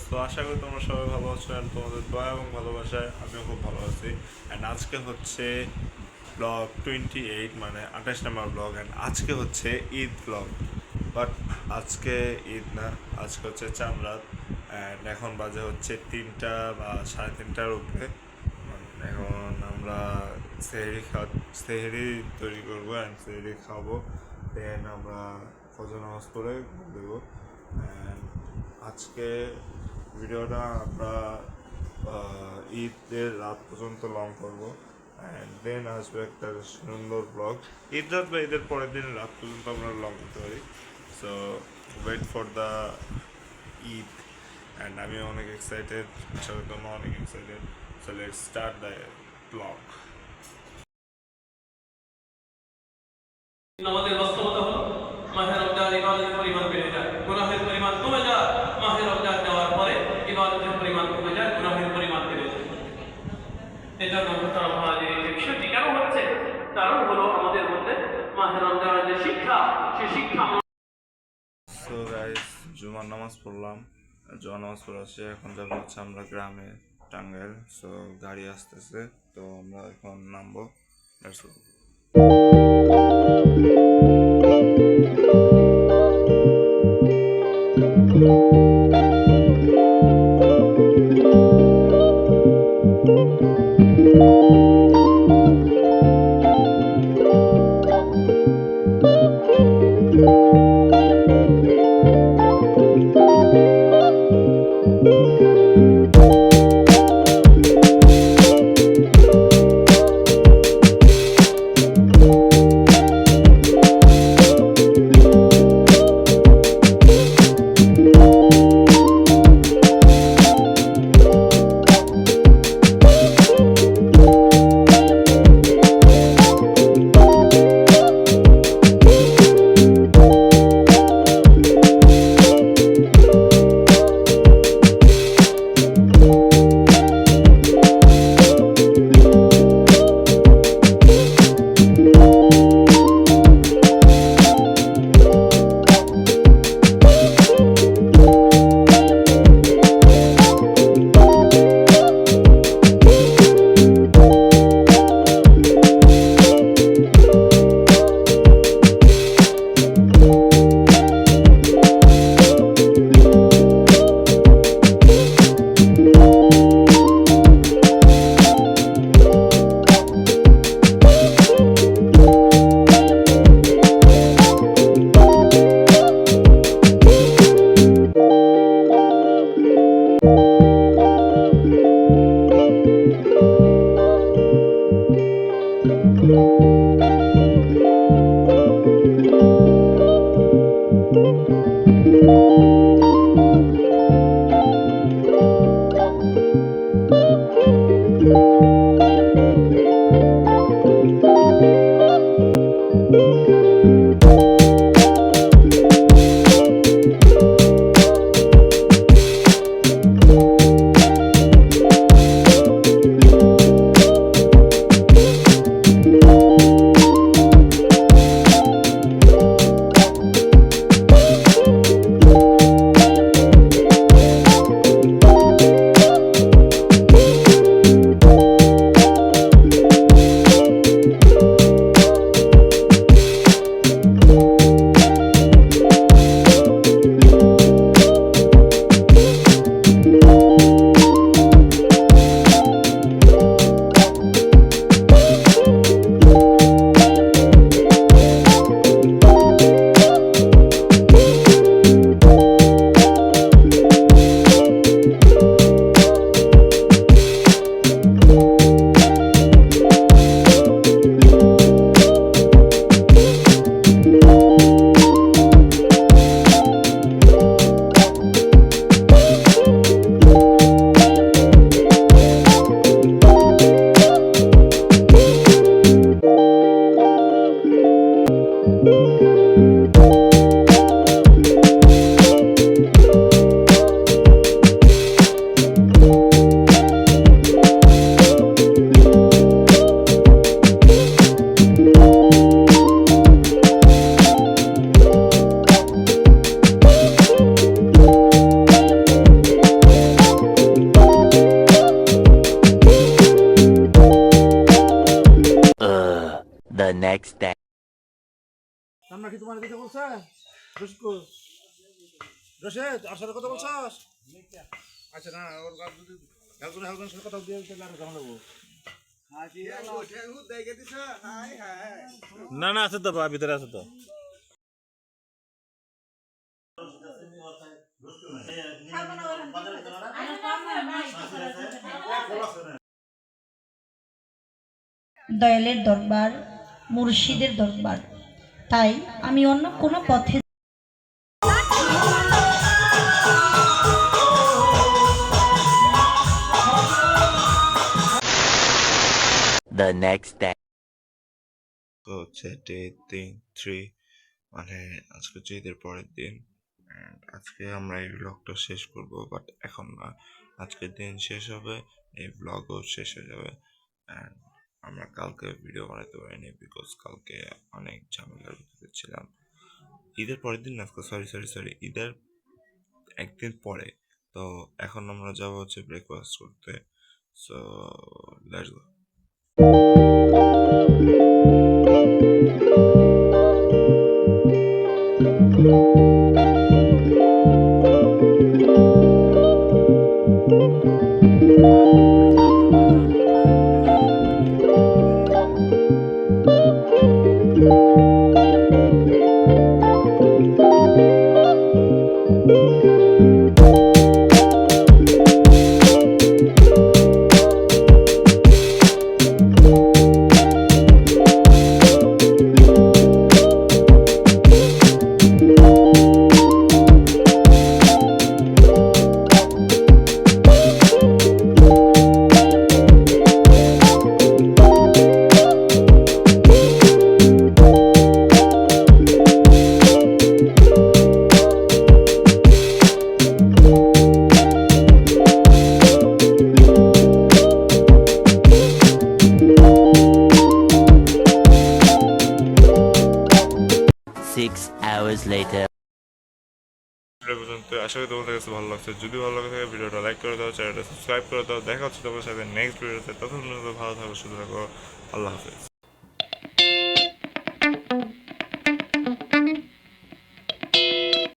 So আশা করি তোমরা সবাই ভালো আছো অ্যান্ড তোমাদের দয়া এবং ভালোবাসায় আমিও খুব ভালো আছি। অ্যান্ড আজকে হচ্ছে ব্লগ 28, মানে 28 নম্বর ব্লগ। অ্যান্ড আজকে হচ্ছে ঈদ ব্লগ, বাট আজকে ঈদ না, আজকে হচ্ছে চাঁদ রাত। অ্যান্ড এখন বাজে হচ্ছে 3টা বা 3:30টার উপরে। এখন আমরা সেহরি তৈরি করবো অ্যান্ড সেহরি খাবো, দেন আমরা ফজর নামাজ পড়ে ঘুম দেবো। অ্যান্ড আজকে ভিডিওটা আমরা ঈদের রাত পর্যন্ত লং করবো, অ্যান্ড দেন আসবে একটা সুন্দর ব্লগ। ঈদ রাত বা ঈদের পরের দিন রাত পর্যন্ত আমরা লং করতে পারি। So wait for the Eid, and আমি অনেক এক্সাইটেড, আশা করি তোমরা অনেক excited. So let's start the blog. আমাদের বাস্তবতা হলো মাহে রমজান ইবাদতের পরিমাণ বেড়ে যায়, গুনাহের পরিমাণ কমে যায়। মাহে রমজান যাওয়ার পরে ইবাদতের পরিমাণ কমে যায়, গুনাহের পরিমাণ বেড়ে যায়। এটা আমাদের এই বিষয়টি কেন হচ্ছে? কারণ হলো আমাদের মধ্যে মাহে রমজানের যে শিক্ষা, সেই শিক্ষা। সো গাইস, জুমার নামাজ পড়লাম, জুমার নামাজ পড়ে আসে, এখন যাবো হচ্ছে আমরা গ্রামে, টাঙ্গাইল। সো গাড়ি আসতেছে, তো আমরা এখন নামবো। Let's go. The next day. আমরা কি তোমার দিতে বলছে রশিদ আর সাথে কথা বলছস আচ্ছা না ওর গাছ যদি একজন সাথে কথা দিয়ে তাহলে আর জানা দেবো না না আছে তো বা ভিতরে আছে তো দয়ালের দরবার, মুর্শিদের দরবার, তাই আমি অন্য কোনো পথে The next day. তো হচ্ছে ডে 3 মানে আজকে হচ্ছে ঈদের পরের দিন and আজকে আমরা এই ব্লগটা শেষ করব বাট এখন না আজকের দিন শেষ হবে এই ব্লগও শেষ হয়ে যাবে and আমরা কালকে ভিডিও বানাতে পারিনি বিকজ কালকে অনেক ঝামেলার ভিতরে ছিলাম ঈদের পরের দিন না সরি ঈদের একদিন পরে তো এখন আমরা যাবো হচ্ছে ব্রেকফাস্ট করতে so let's go Hours later. পর্যন্ত আশা করি তোমাদের কাছে ভালো লাগছে যদি ভালো লাগে থাকে ভিডিওটা লাইক করে দাও চ্যানেলটা সাবস্ক্রাইব করে দাও দেখা হচ্ছে তোমার সাথে নেক্সট ভিডিওতে ততক্ষণ পর্যন্ত ভালো থাকো সুস্থ থাকো আল্লাহ হাফেজ